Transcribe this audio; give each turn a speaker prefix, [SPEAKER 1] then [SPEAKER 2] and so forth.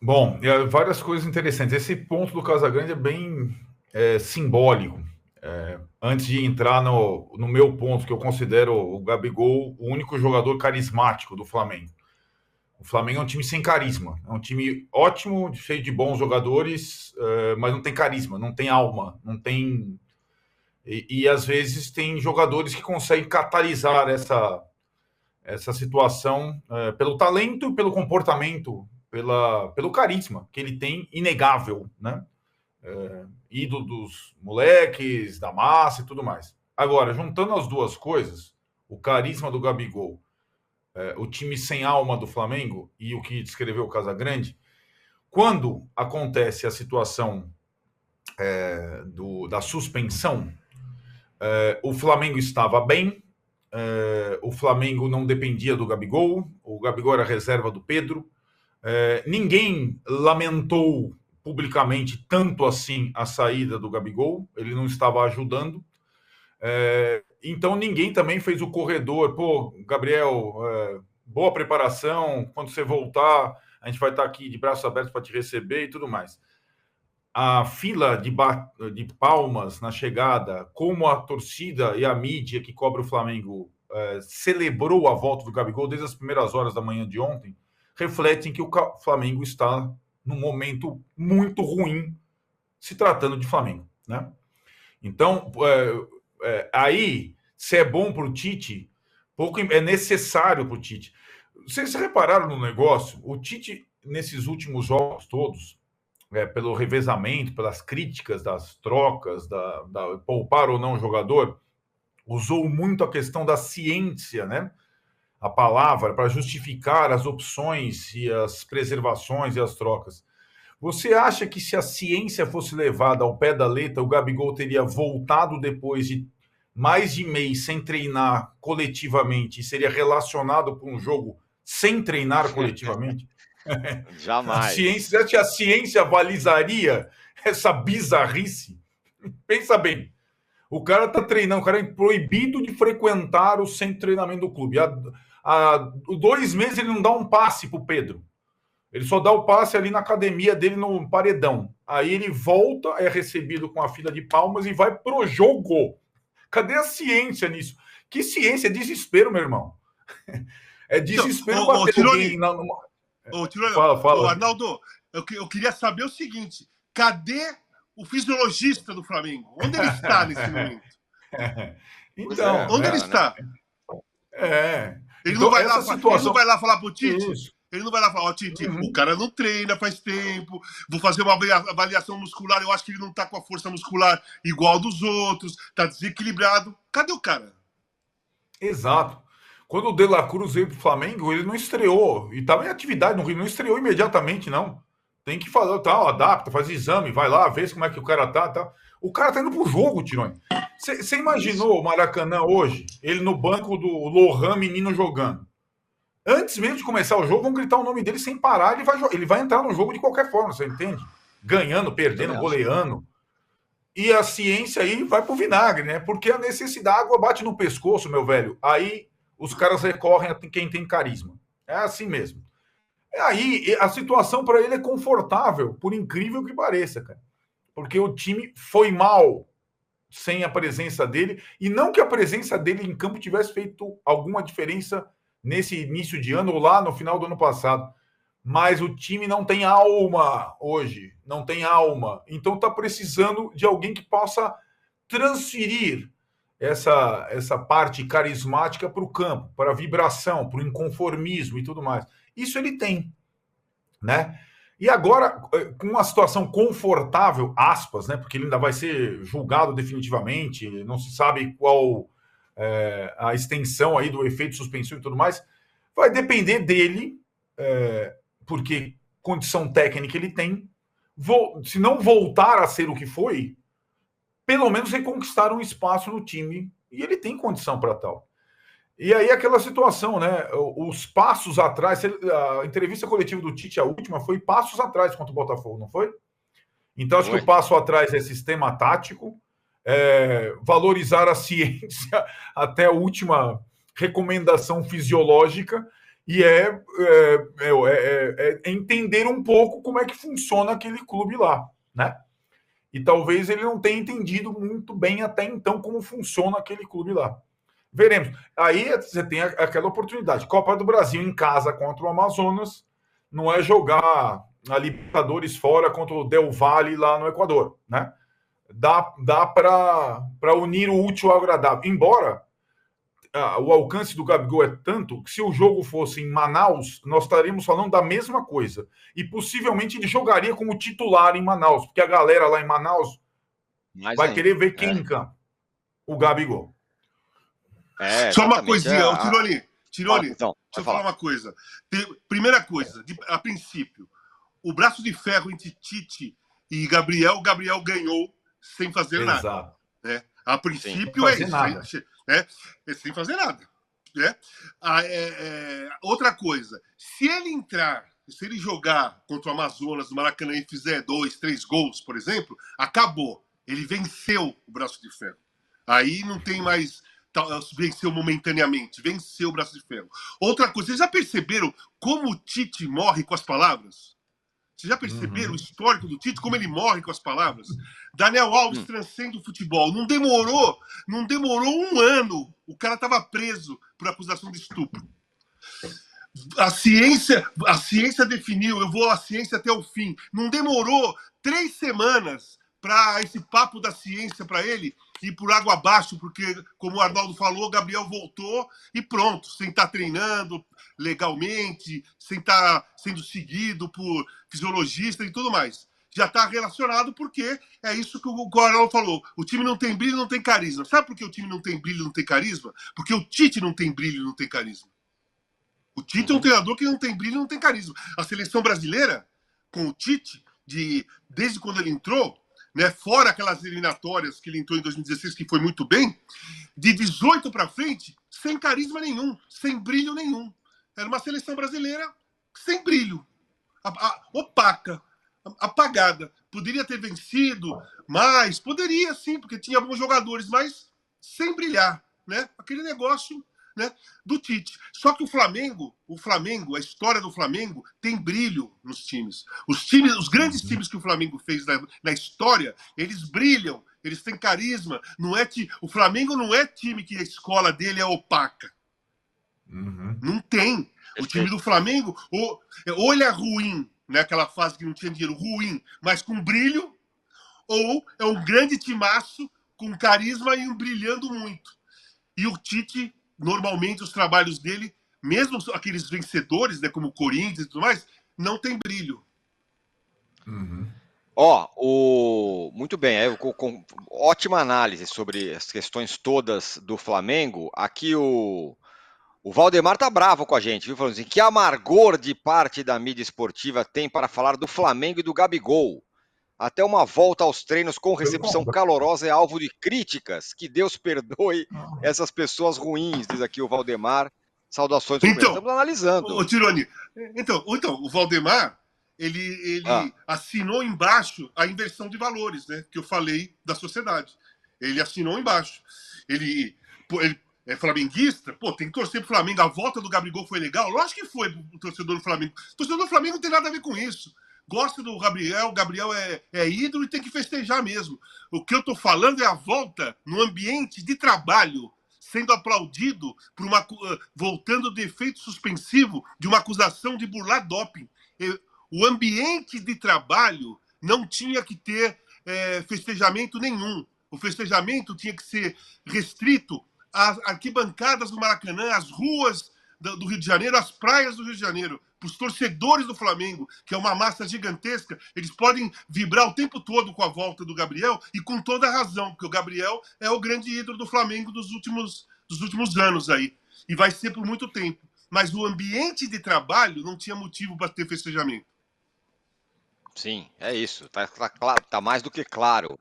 [SPEAKER 1] Bom, várias coisas interessantes. Esse ponto do Casagrande é bem simbólico. Antes de entrar no meu ponto, que eu considero o Gabigol o único jogador carismático do Flamengo. O Flamengo é um time sem carisma. É um time ótimo, cheio de bons jogadores, mas não tem carisma, não tem alma, não tem. E às vezes tem jogadores que conseguem catalisar essa situação pelo talento e pelo comportamento, pelo carisma que ele tem, inegável, né? Ídolo dos moleques, da massa e tudo mais. Agora, juntando as duas coisas, o carisma do Gabigol, o time sem alma do Flamengo e o que descreveu o Casagrande, quando acontece a situação da suspensão, o Flamengo estava bem, o Flamengo não dependia do Gabigol, o Gabigol era reserva do Pedro, ninguém lamentou publicamente tanto assim a saída do Gabigol, ele não estava ajudando. Então ninguém também fez o corredor. Pô, Gabriel, boa preparação. Quando você voltar, a gente vai estar aqui de braços abertos para te receber e tudo mais. A fila de palmas na chegada, como a torcida e a mídia que cobre o Flamengo celebrou a volta do Gabigol desde as primeiras horas da manhã de ontem, refletem que o Flamengo está num momento muito ruim se tratando de Flamengo, né? Então, aí, se é bom para o Tite, pouco é necessário para o Tite. Vocês repararam no negócio? O Tite, nesses últimos jogos todos, pelo revezamento, pelas críticas das trocas, da poupar ou não o jogador, usou muito a questão da ciência, né? A palavra para justificar as opções e as preservações e as trocas. Você acha que se a ciência fosse levada ao pé da letra, o Gabigol teria voltado depois de mais de mês sem treinar coletivamente e seria relacionado para um jogo sem treinar coletivamente?
[SPEAKER 2] Jamais.
[SPEAKER 1] A ciência balizaria essa bizarrice? Pensa bem. O cara está treinando, o cara é proibido de frequentar o centro de treinamento do clube. Há 2 meses ele não dá um passe para o Pedro. Ele só dá o passe ali na academia dele no paredão. Aí ele volta, é recebido com a fila de palmas e vai pro jogo. Cadê a ciência nisso? Que ciência? É desespero, meu irmão. É desespero
[SPEAKER 3] então,
[SPEAKER 1] bater alguém na...
[SPEAKER 3] Fala. Arnaldo, eu queria saber o seguinte: cadê o fisiologista do Flamengo? Onde ele está nesse momento?
[SPEAKER 1] Então,
[SPEAKER 3] onde ele está? Ele
[SPEAKER 1] então,
[SPEAKER 3] não vai
[SPEAKER 1] essa
[SPEAKER 3] lá,
[SPEAKER 1] situação...
[SPEAKER 3] ele não vai lá falar pro Tite?
[SPEAKER 1] Isso.
[SPEAKER 3] Ele não vai lá falar, Tite, o cara não treina faz tempo, vou fazer uma avaliação muscular, eu acho que ele não tá com a força muscular igual dos outros, tá desequilibrado. Cadê o cara?
[SPEAKER 1] Exato. Quando o De La Cruz veio pro Flamengo, ele não estreou. E estava em atividade no Rio, não estreou imediatamente, não. Tem que falar, tal, adapta, faz exame, vai lá, vê como é que o cara tá, tá. O cara tá indo pro jogo, Tironi. Você imaginou o Maracanã hoje, ele no banco do Lohan, menino jogando? Antes mesmo de começar o jogo, vão gritar o nome dele sem parar, ele vai entrar no jogo de qualquer forma, você entende? Ganhando, perdendo, goleando. E a ciência aí vai pro vinagre, né? Porque a necessidade, a água bate no pescoço, meu velho. Aí os caras recorrem a quem tem carisma. É assim mesmo. Aí a situação para ele é confortável, por incrível que pareça, cara. Porque o time foi mal sem a presença dele, e não que a presença dele em campo tivesse feito alguma diferença nesse início de ano ou lá no final do ano passado. Mas o time não tem alma hoje, não tem alma. Então está precisando de alguém que possa transferir essa parte carismática para o campo, para a vibração, para o inconformismo e tudo mais. Isso ele tem, né? E agora, com uma situação confortável, aspas, né? Porque ele ainda vai ser julgado definitivamente, não se sabe qual a extensão aí do efeito suspensão e tudo mais, vai depender dele, porque condição técnica ele tem. Se não voltar a ser o que foi, pelo menos reconquistar um espaço no time. E ele tem condição para tal. E aí aquela situação, né? Os passos atrás, a entrevista coletiva do Tite, a última, foi passos atrás contra o Botafogo, não foi? Então acho que o passo atrás é sistema tático, valorizar a ciência até a última recomendação fisiológica E entender um pouco como é que funciona aquele clube lá, né? E talvez ele não tenha entendido muito bem até então como funciona aquele clube lá. Veremos. Aí você tem aquela oportunidade. Copa do Brasil em casa contra o Amazonas, não é jogar a Libertadores fora contra o Del Valle lá no Equador, né? Dá para unir o útil ao agradável. Embora o alcance do Gabigol é tanto que se o jogo fosse em Manaus, nós estaríamos falando da mesma coisa. E possivelmente ele jogaria como titular em Manaus, porque a galera lá em Manaus vai querer ver quem em campo? O Gabigol.
[SPEAKER 3] Só uma coisinha, Tironi, deixa eu falar uma coisa. Primeira coisa, a princípio, o braço de ferro entre Tite e Gabriel, o Gabriel ganhou sem fazer nada. Né? A princípio é isso. Né? Sem fazer nada. Né? Outra coisa, se ele jogar contra o Amazonas no Maracanã e fizer 2, 3 gols, por exemplo, acabou. Ele venceu o braço de ferro. Aí não tem mais... Venceu momentaneamente, venceu o braço de ferro. Outra coisa, vocês já perceberam como o Tite morre com as palavras? Vocês já perceberam o histórico do Tite, como ele morre com as palavras? Daniel Alves transcende o futebol. Não demorou um ano. O cara estava preso por acusação de estupro. A ciência definiu, eu vou à ciência até o fim. Não demorou 3 semanas para esse papo da ciência para ele ir por água abaixo, porque, como o Arnaldo falou, o Gabriel voltou e pronto, sem estar treinando legalmente, sem estar sendo seguido por fisiologista e tudo mais. Já está relacionado porque é isso que o Arnaldo falou. O time não tem brilho, não tem carisma. Sabe por que o time não tem brilho, não tem carisma? Porque o Tite não tem brilho, não tem carisma. O Tite é um treinador que não tem brilho, não tem carisma. A seleção brasileira, com o Tite, desde quando ele entrou, né, fora aquelas eliminatórias que ele entrou em 2016, que foi muito bem, de 18 para frente, sem carisma nenhum, sem brilho nenhum. Era uma seleção brasileira sem brilho, opaca, apagada. Poderia ter vencido mais, poderia sim, porque tinha bons jogadores, mas sem brilhar, né? Aquele negócio, né, do Tite. Só que o Flamengo, a história do Flamengo tem brilho nos times. Os grandes times que o Flamengo fez na história, eles brilham, eles têm carisma. O Flamengo não é time que a escola dele é opaca. Não tem. O time do Flamengo, ou ele é ruim, né, aquela fase que não tinha dinheiro, ruim, mas com brilho, ou é um grande timaço com carisma e brilhando muito. E o Tite, normalmente, os trabalhos dele, mesmo aqueles vencedores, né, como o Corinthians e tudo mais, não tem brilho.
[SPEAKER 2] Muito bem, com ótima análise sobre as questões todas do Flamengo. Aqui o Valdemar tá bravo com a gente, viu? Falando assim, que amargor de parte da mídia esportiva tem para falar do Flamengo e do Gabigol. Até uma volta aos treinos com recepção calorosa é alvo de críticas. Que Deus perdoe essas pessoas ruins, diz aqui o Valdemar. Saudações.
[SPEAKER 3] Então,
[SPEAKER 2] estamos analisando.
[SPEAKER 3] Ô, Tironi, então, o Valdemar, ele assinou embaixo a inversão de valores, né? Que eu falei da sociedade. Ele assinou embaixo. Ele é flamenguista, tem que torcer pro Flamengo. A volta do Gabigol foi legal? Lógico que foi o torcedor do Flamengo. O torcedor do Flamengo não tem nada a ver com isso. Gosta do Gabriel, o Gabriel é ídolo e tem que festejar mesmo. O que eu tô falando é a volta no ambiente de trabalho, sendo aplaudido por voltando do efeito suspensivo de uma acusação de burlar doping. O ambiente de trabalho não tinha que ter festejamento nenhum. O festejamento tinha que ser restrito às arquibancadas do Maracanã, às ruas do Rio de Janeiro, às praias do Rio de Janeiro. Para os torcedores do Flamengo, que é uma massa gigantesca, eles podem vibrar o tempo todo com a volta do Gabriel, e com toda a razão, porque o Gabriel é o grande ídolo do Flamengo dos últimos anos aí. E vai ser por muito tempo. Mas o ambiente de trabalho não tinha motivo para ter festejamento.
[SPEAKER 2] Sim, é isso. Tá mais do que claro.